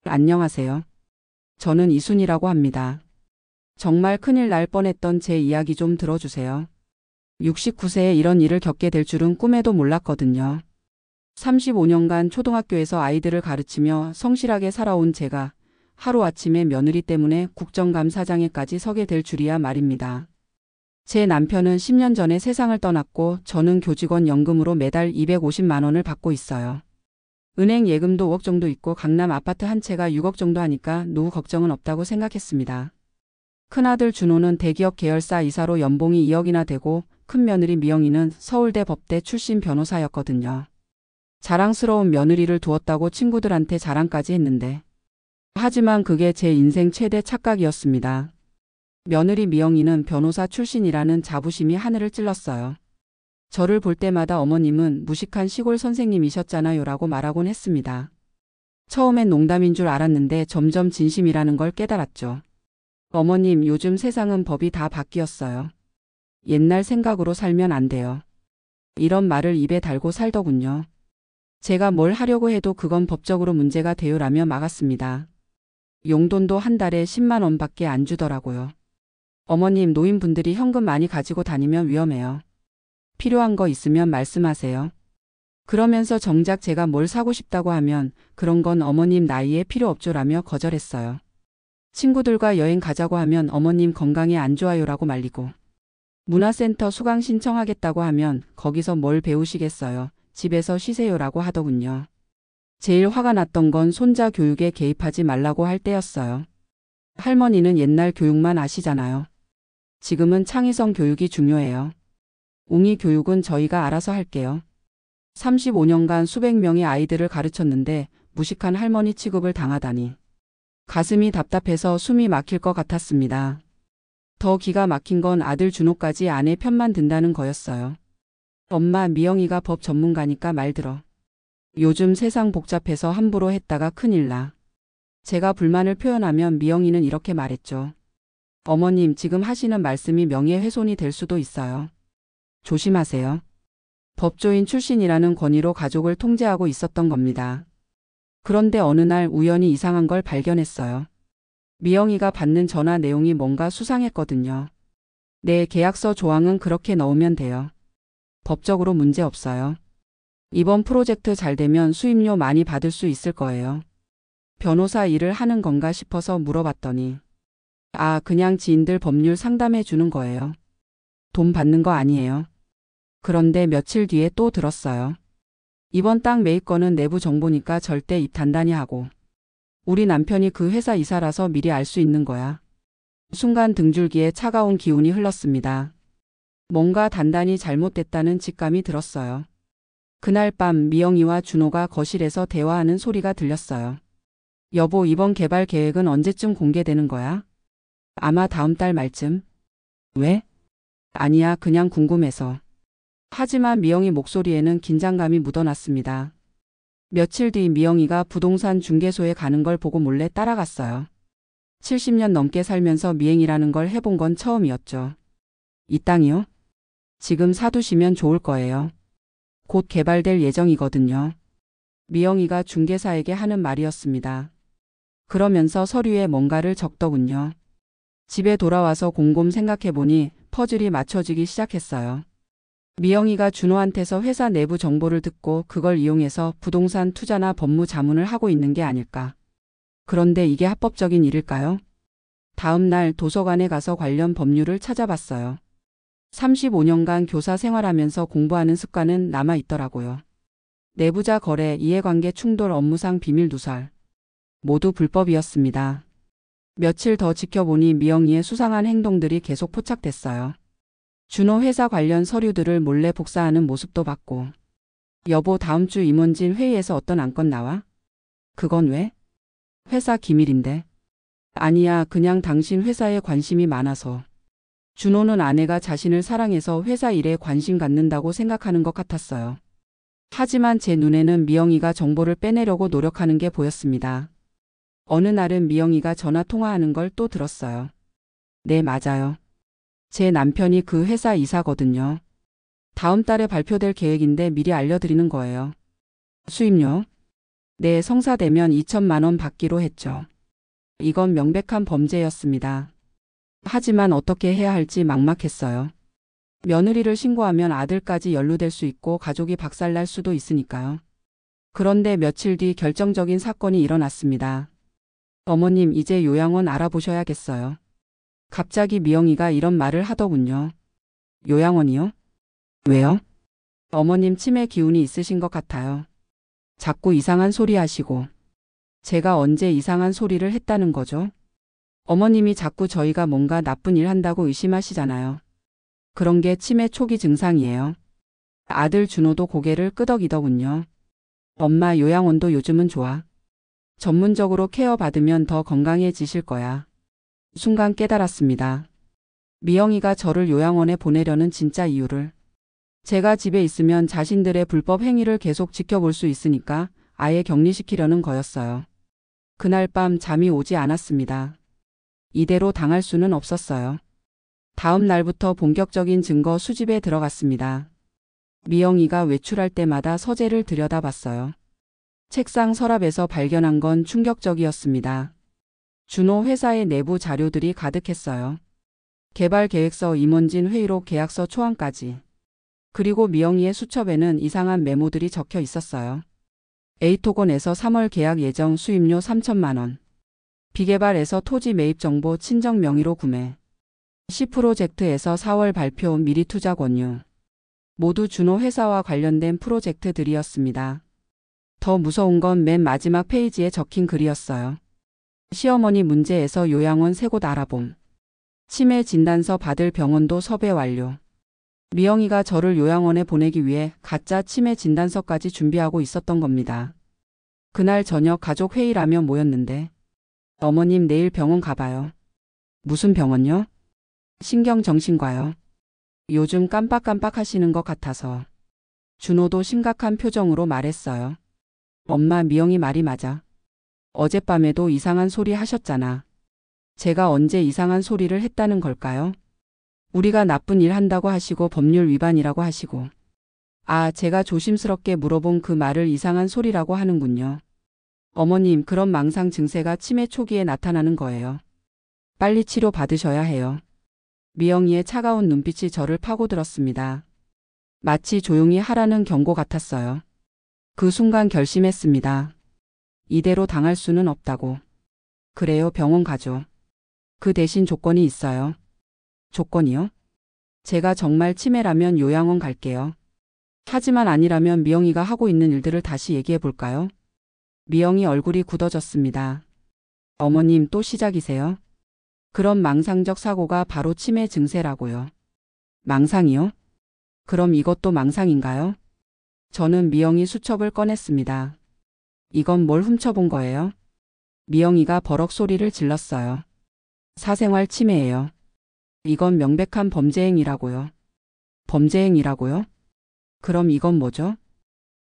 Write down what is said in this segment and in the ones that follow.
안녕하세요. 저는 이순이라고 합니다. 정말 큰일 날 뻔했던 제 이야기 좀 들어주세요. 69세에 이런 일을 겪게 될 줄은 꿈에도 몰랐거든요. 35년간 초등학교에서 아이들을 가르치며 성실하게 살아온 제가 하루아침에 며느리 때문에 국정감사장에까지 서게 될 줄이야 말입니다. 제 남편은 10년 전에 세상을 떠났고 저는 교직원 연금으로 매달 250만 원을 받고 있어요. 은행 예금도 5억 정도 있고 강남 아파트 한 채가 6억 정도 하니까 노후 걱정은 없다고 생각했습니다. 큰아들 준호는 대기업 계열사 이사로 연봉이 2억이나 되고 큰며느리 미영이는 서울대 법대 출신 변호사였거든요. 자랑스러운 며느리를 두었다고 친구들한테 자랑까지 했는데 하지만 그게 제 인생 최대 착각이었습니다. 며느리 미영이는 변호사 출신이라는 자부심이 하늘을 찔렀어요. 저를 볼 때마다 어머님은 무식한 시골 선생님이셨잖아요 라고 말하곤 했습니다. 처음엔 농담인 줄 알았는데 점점 진심이라는 걸 깨달았죠. 어머님, 요즘 세상은 법이 다 바뀌었어요. 옛날 생각으로 살면 안 돼요. 이런 말을 입에 달고 살더군요. 제가 뭘 하려고 해도 그건 법적으로 문제가 돼요라며 막았습니다. 용돈도 한 달에 10만 원밖에 안 주더라고요. 어머님, 노인분들이 현금 많이 가지고 다니면 위험해요. 필요한 거 있으면 말씀하세요. 그러면서 정작 제가 뭘 사고 싶다고 하면 그런 건 어머님 나이에 필요 없죠라며 거절했어요. 친구들과 여행 가자고 하면 어머님 건강에 안 좋아요라고 말리고 문화센터 수강 신청하겠다고 하면 거기서 뭘 배우시겠어요. 집에서 쉬세요라고 하더군요. 제일 화가 났던 건 손자 교육에 개입하지 말라고 할 때였어요. 할머니는 옛날 교육만 아시잖아요. 지금은 창의성 교육이 중요해요. 웅이 교육은 저희가 알아서 할게요. 35년간 수백 명의 아이들을 가르쳤는데 무식한 할머니 취급을 당하다니. 가슴이 답답해서 숨이 막힐 것 같았습니다. 더 기가 막힌 건 아들 준호까지 아내 편만 든다는 거였어요. 엄마, 미영이가 법 전문가니까 말 들어. 요즘 세상 복잡해서 함부로 했다가 큰일 나. 제가 불만을 표현하면 미영이는 이렇게 말했죠. 어머님, 지금 하시는 말씀이 명예훼손이 될 수도 있어요. 조심하세요. 법조인 출신이라는 권위로 가족을 통제하고 있었던 겁니다. 그런데 어느 날 우연히 이상한 걸 발견했어요. 미영이가 받는 전화 내용이 뭔가 수상했거든요. 네, 계약서 조항은 그렇게 넣으면 돼요. 법적으로 문제 없어요. 이번 프로젝트 잘 되면 수임료 많이 받을 수 있을 거예요. 변호사 일을 하는 건가 싶어서 물어봤더니 그냥 지인들 법률 상담해 주는 거예요. 돈 받는 거 아니에요. 그런데 며칠 뒤에 또 들었어요. 이번 땅 매입 건은 내부 정보니까 절대 입 단단히 하고. 우리 남편이 그 회사 이사라서 미리 알 수 있는 거야. 순간 등줄기에 차가운 기운이 흘렀습니다. 뭔가 단단히 잘못됐다는 직감이 들었어요. 그날 밤 미영이와 준호가 거실에서 대화하는 소리가 들렸어요. 여보, 이번 개발 계획은 언제쯤 공개되는 거야? 아마 다음 달 말쯤. 왜? 아니야, 그냥 궁금해서. 하지만 미영이 목소리에는 긴장감이 묻어났습니다. 며칠 뒤 미영이가 부동산 중개소에 가는 걸 보고 몰래 따라갔어요. 70년 넘게 살면서 미행이라는 걸 해본 건 처음이었죠. 이 땅이요? 지금 사두시면 좋을 거예요. 곧 개발될 예정이거든요. 미영이가 중개사에게 하는 말이었습니다. 그러면서 서류에 뭔가를 적더군요. 집에 돌아와서 곰곰 생각해보니 퍼즐이 맞춰지기 시작했어요. 미영이가 준호한테서 회사 내부 정보를 듣고 그걸 이용해서 부동산 투자나 법무 자문을 하고 있는 게 아닐까. 그런데 이게 합법적인 일일까요? 다음 날 도서관에 가서 관련 법률을 찾아봤어요. 35년간 교사 생활하면서 공부하는 습관은 남아 있더라고요. 내부자 거래, 이해관계 충돌, 업무상 비밀 누설. 모두 불법이었습니다. 며칠 더 지켜보니 미영이의 수상한 행동들이 계속 포착됐어요. 준호 회사 관련 서류들을 몰래 복사하는 모습도 봤고. 여보, 다음 주 임원진 회의에서 어떤 안건 나와? 그건 왜? 회사 기밀인데. 아니야, 그냥 당신 회사에 관심이 많아서. 준호는 아내가 자신을 사랑해서 회사 일에 관심 갖는다고 생각하는 것 같았어요. 하지만 제 눈에는 미영이가 정보를 빼내려고 노력하는 게 보였습니다. 어느 날은 미영이가 전화 통화하는 걸 또 들었어요. 네, 맞아요. 제 남편이 그 회사 이사거든요. 다음 달에 발표될 계획인데 미리 알려드리는 거예요. 수임료? 네, 성사되면 2천만 원 받기로 했죠. 이건 명백한 범죄였습니다. 하지만 어떻게 해야 할지 막막했어요. 며느리를 신고하면 아들까지 연루될 수 있고 가족이 박살날 수도 있으니까요. 그런데 며칠 뒤 결정적인 사건이 일어났습니다. 어머님, 이제 요양원 알아보셔야겠어요. 갑자기 미영이가 이런 말을 하더군요. 요양원이요? 왜요? 어머님 치매 기운이 있으신 것 같아요. 자꾸 이상한 소리 하시고. 제가 언제 이상한 소리를 했다는 거죠? 어머님이 자꾸 저희가 뭔가 나쁜 일 한다고 의심하시잖아요. 그런 게 치매 초기 증상이에요. 아들 준호도 고개를 끄덕이더군요. 엄마, 요양원도 요즘은 좋아. 전문적으로 케어받으면 더 건강해지실 거야. 순간 깨달았습니다. 미영이가 저를 요양원에 보내려는 진짜 이유를. 제가 집에 있으면 자신들의 불법 행위를 계속 지켜볼 수 있으니까 아예 격리시키려는 거였어요. 그날 밤 잠이 오지 않았습니다. 이대로 당할 수는 없었어요. 다음 날부터 본격적인 증거 수집에 들어갔습니다. 미영이가 외출할 때마다 서재를 들여다봤어요. 책상 서랍에서 발견한 건 충격적이었습니다. 준호 회사의 내부 자료들이 가득했어요. 개발 계획서, 임원진 회의록, 계약서 초안까지. 그리고 미영이의 수첩에는 이상한 메모들이 적혀 있었어요. A토건에서 3월 계약 예정, 수입료 3천만 원. 비개발에서 토지 매입 정보, 친정 명의로 구매. C프로젝트에서 4월 발표, 미리 투자 권유. 모두 준호 회사와 관련된 프로젝트들이었습니다. 더 무서운 건 맨 마지막 페이지에 적힌 글이었어요. 시어머니 문제에서 요양원 3곳 알아봄. 치매 진단서 받을 병원도 섭외 완료. 미영이가 저를 요양원에 보내기 위해 가짜 치매 진단서까지 준비하고 있었던 겁니다. 그날 저녁 가족 회의라며 모였는데, 어머님 내일 병원 가봐요. 무슨 병원요? 신경정신과요. 요즘 깜빡깜빡 하시는 것 같아서. 준호도 심각한 표정으로 말했어요. 엄마, 미영이 말이 맞아. 어젯밤에도 이상한 소리 하셨잖아. 제가 언제 이상한 소리를 했다는 걸까요? 우리가 나쁜 일 한다고 하시고 법률 위반이라고 하시고. 아, 제가 조심스럽게 물어본 그 말을 이상한 소리라고 하는군요. 어머님, 그런 망상 증세가 치매 초기에 나타나는 거예요. 빨리 치료 받으셔야 해요. 미영이의 차가운 눈빛이 저를 파고들었습니다. 마치 조용히 하라는 경고 같았어요. 그 순간 결심했습니다. 이대로 당할 수는 없다고. 그래요, 병원 가죠. 그 대신 조건이 있어요. 조건이요? 제가 정말 치매라면 요양원 갈게요. 하지만 아니라면 미영이가 하고 있는 일들을 다시 얘기해 볼까요? 미영이 얼굴이 굳어졌습니다. 어머님, 또 시작이세요? 그런 망상적 사고가 바로 치매 증세라고요. 망상이요? 그럼 이것도 망상인가요? 저는 미영이 수첩을 꺼냈습니다. 이건 뭘 훔쳐본 거예요? 미영이가 버럭 소리를 질렀어요. 사생활 침해예요. 이건 명백한 범죄행위라고요. 범죄행위라고요? 그럼 이건 뭐죠?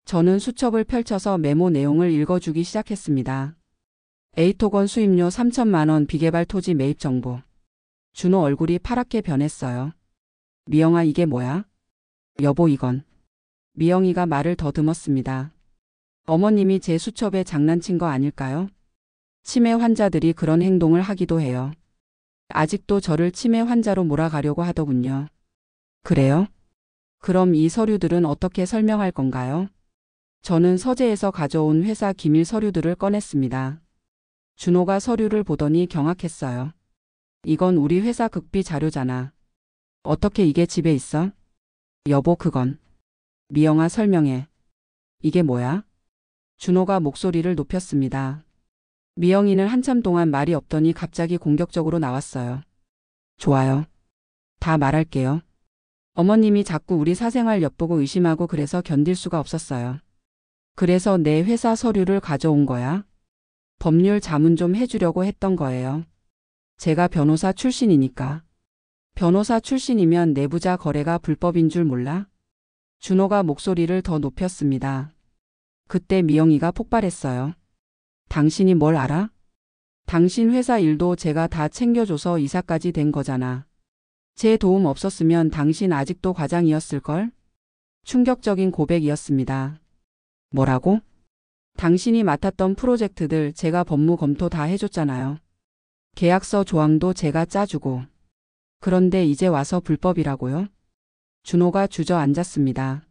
저는 수첩을 펼쳐서 메모 내용을 읽어주기 시작했습니다. A토건 수입료 3천만 원, 비개발 토지 매입 정보. 준호 얼굴이 파랗게 변했어요. 미영아, 이게 뭐야? 여보, 이건. 미영이가 말을 더듬었습니다. 어머님이 제 수첩에 장난친 거 아닐까요? 치매 환자들이 그런 행동을 하기도 해요. 아직도 저를 치매 환자로 몰아가려고 하더군요. 그래요? 그럼 이 서류들은 어떻게 설명할 건가요? 저는 서재에서 가져온 회사 기밀 서류들을 꺼냈습니다. 준호가 서류를 보더니 경악했어요. 이건 우리 회사 극비 자료잖아. 어떻게 이게 집에 있어? 여보, 그건. 미영아, 설명해. 이게 뭐야? 준호가 목소리를 높였습니다. 미영이는 한참 동안 말이 없더니 갑자기 공격적으로 나왔어요. 좋아요. 다 말할게요. 어머님이 자꾸 우리 사생활 엿보고 의심하고 그래서 견딜 수가 없었어요. 그래서 내 회사 서류를 가져온 거야. 법률 자문 좀 해주려고 했던 거예요. 제가 변호사 출신이니까. 변호사 출신이면 내부자 거래가 불법인 줄 몰라? 준호가 목소리를 더 높였습니다. 그때 미영이가 폭발했어요. 당신이 뭘 알아? 당신 회사 일도 제가 다 챙겨줘서 이사까지 된 거잖아. 제 도움 없었으면 당신 아직도 과장이었을걸? 충격적인 고백이었습니다. 뭐라고? 당신이 맡았던 프로젝트들 제가 법무 검토 다 해줬잖아요. 계약서 조항도 제가 짜주고. 그런데 이제 와서 불법이라고요? 준호가 주저앉았습니다.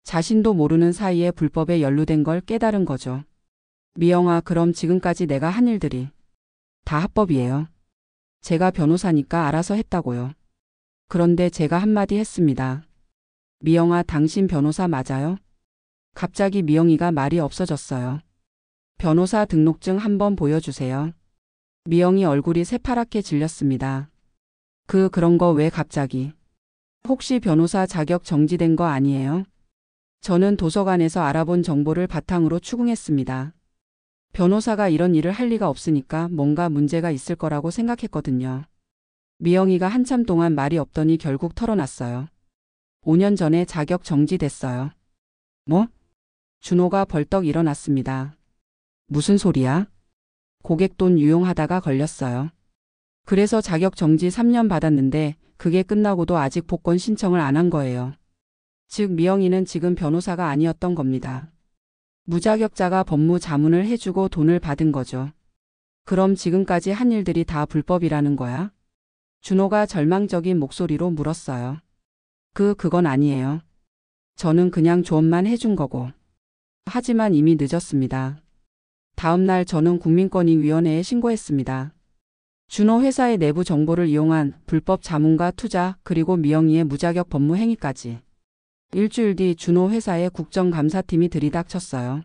자신도 모르는 사이에 불법에 연루된 걸 깨달은 거죠. 미영아, 그럼 지금까지 내가 한 일들이 다 합법이에요. 제가 변호사니까 알아서 했다고요. 그런데 제가 한마디 했습니다. 미영아, 당신 변호사 맞아요? 갑자기 미영이가 말이 없어졌어요. 변호사 등록증 한번 보여주세요. 미영이 얼굴이 새파랗게 질렸습니다. 그런 거 왜 갑자기? 혹시 변호사 자격 정지된 거 아니에요? 저는 도서관에서 알아본 정보를 바탕으로 추궁했습니다. 변호사가 이런 일을 할 리가 없으니까 뭔가 문제가 있을 거라고 생각했거든요. 미영이가 한참 동안 말이 없더니 결국 털어놨어요. 5년 전에 자격 정지됐어요. 뭐? 준호가 벌떡 일어났습니다. 무슨 소리야? 고객 돈 유용하다가 걸렸어요. 그래서 자격 정지 3년 받았는데 그게 끝나고도 아직 복권 신청을 안 한 거예요. 즉 미영이는 지금 변호사가 아니었던 겁니다. 무자격자가 법무 자문을 해주고 돈을 받은 거죠. 그럼 지금까지 한 일들이 다 불법이라는 거야? 준호가 절망적인 목소리로 물었어요. 그건 아니에요. 저는 그냥 조언만 해준 거고. 하지만 이미 늦었습니다. 다음 날 저는 국민권익위원회에 신고했습니다. 준호 회사의 내부 정보를 이용한 불법 자문과 투자 그리고 미영이의 무자격 법무 행위까지. 일주일 뒤 준호 회사의 국정감사팀이 들이닥쳤어요.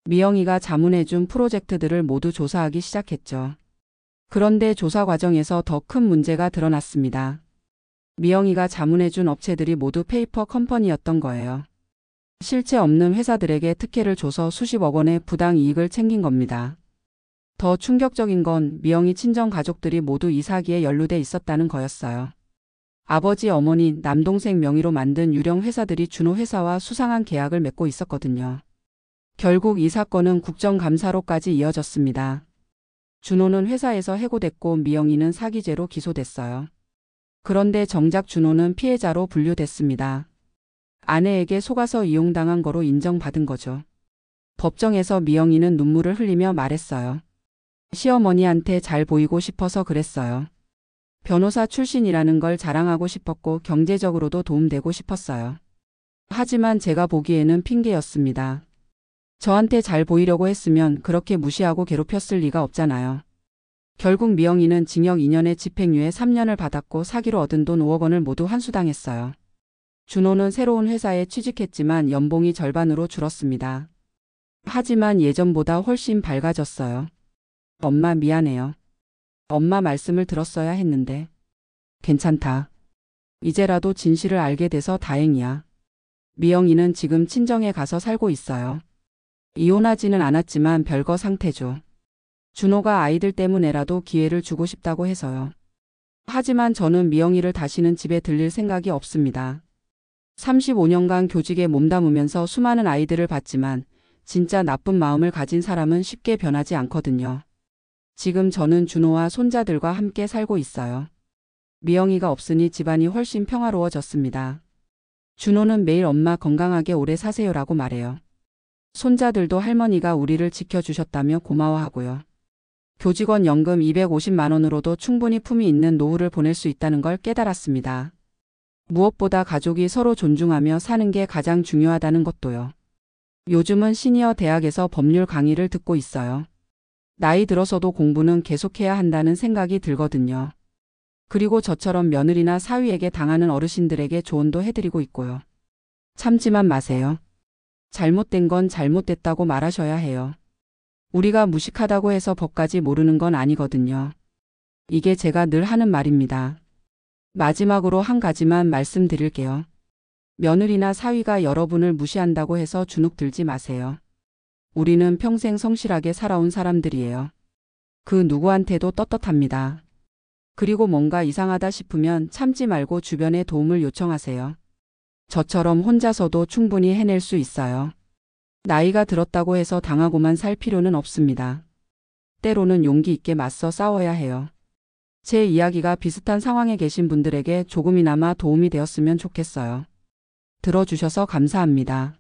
미영이가 자문해준 프로젝트들을 모두 조사하기 시작했죠. 그런데 조사 과정에서 더 큰 문제가 드러났습니다. 미영이가 자문해준 업체들이 모두 페이퍼 컴퍼니였던 거예요. 실체 없는 회사들에게 특혜를 줘서 수십억 원의 부당 이익을 챙긴 겁니다. 더 충격적인 건 미영이 친정 가족들이 모두 이 사기에 연루돼 있었다는 거였어요. 아버지, 어머니, 남동생 명의로 만든 유령 회사들이 준호 회사와 수상한 계약을 맺고 있었거든요. 결국 이 사건은 국정감사로까지 이어졌습니다. 준호는 회사에서 해고됐고 미영이는 사기죄로 기소됐어요. 그런데 정작 준호는 피해자로 분류됐습니다. 아내에게 속아서 이용당한 거로 인정받은 거죠. 법정에서 미영이는 눈물을 흘리며 말했어요. 시어머니한테 잘 보이고 싶어서 그랬어요. 변호사 출신이라는 걸 자랑하고 싶었고 경제적으로도 도움되고 싶었어요. 하지만 제가 보기에는 핑계였습니다. 저한테 잘 보이려고 했으면 그렇게 무시하고 괴롭혔을 리가 없잖아요. 결국 미영이는 징역 2년에 집행유예 3년을 받았고 사기로 얻은 돈 5억 원을 모두 환수당했어요. 준호는 새로운 회사에 취직했지만 연봉이 절반으로 줄었습니다. 하지만 예전보다 훨씬 밝아졌어요. 엄마 미안해요. 엄마 말씀을 들었어야 했는데. 괜찮다. 이제라도 진실을 알게 돼서 다행이야. 미영이는 지금 친정에 가서 살고 있어요. 이혼하지는 않았지만 별거 상태죠. 준호가 아이들 때문에라도 기회를 주고 싶다고 해서요. 하지만 저는 미영이를 다시는 집에 들릴 생각이 없습니다. 35년간 교직에 몸담으면서 수많은 아이들을 봤지만 진짜 나쁜 마음을 가진 사람은 쉽게 변하지 않거든요. 지금 저는 준호와 손자들과 함께 살고 있어요. 미영이가 없으니 집안이 훨씬 평화로워졌습니다. 준호는 매일 엄마 건강하게 오래 사세요라고 말해요. 손자들도 할머니가 우리를 지켜주셨다며 고마워하고요. 교직원 연금 250만 원으로도 충분히 품위 있는 노후를 보낼 수 있다는 걸 깨달았습니다. 무엇보다 가족이 서로 존중하며 사는 게 가장 중요하다는 것도요. 요즘은 시니어 대학에서 법률 강의를 듣고 있어요. 나이 들어서도 공부는 계속해야 한다는 생각이 들거든요. 그리고 저처럼 며느리나 사위에게 당하는 어르신들에게 조언도 해드리고 있고요. 참지만 마세요. 잘못된 건 잘못됐다고 말하셔야 해요. 우리가 무식하다고 해서 법까지 모르는 건 아니거든요. 이게 제가 늘 하는 말입니다. 마지막으로 한 가지만 말씀드릴게요. 며느리나 사위가 여러분을 무시한다고 해서 주눅 들지 마세요. 우리는 평생 성실하게 살아온 사람들이에요. 그 누구한테도 떳떳합니다. 그리고 뭔가 이상하다 싶으면 참지 말고 주변에 도움을 요청하세요. 저처럼 혼자서도 충분히 해낼 수 있어요. 나이가 들었다고 해서 당하고만 살 필요는 없습니다. 때로는 용기 있게 맞서 싸워야 해요. 제 이야기가 비슷한 상황에 계신 분들에게 조금이나마 도움이 되었으면 좋겠어요. 들어주셔서 감사합니다.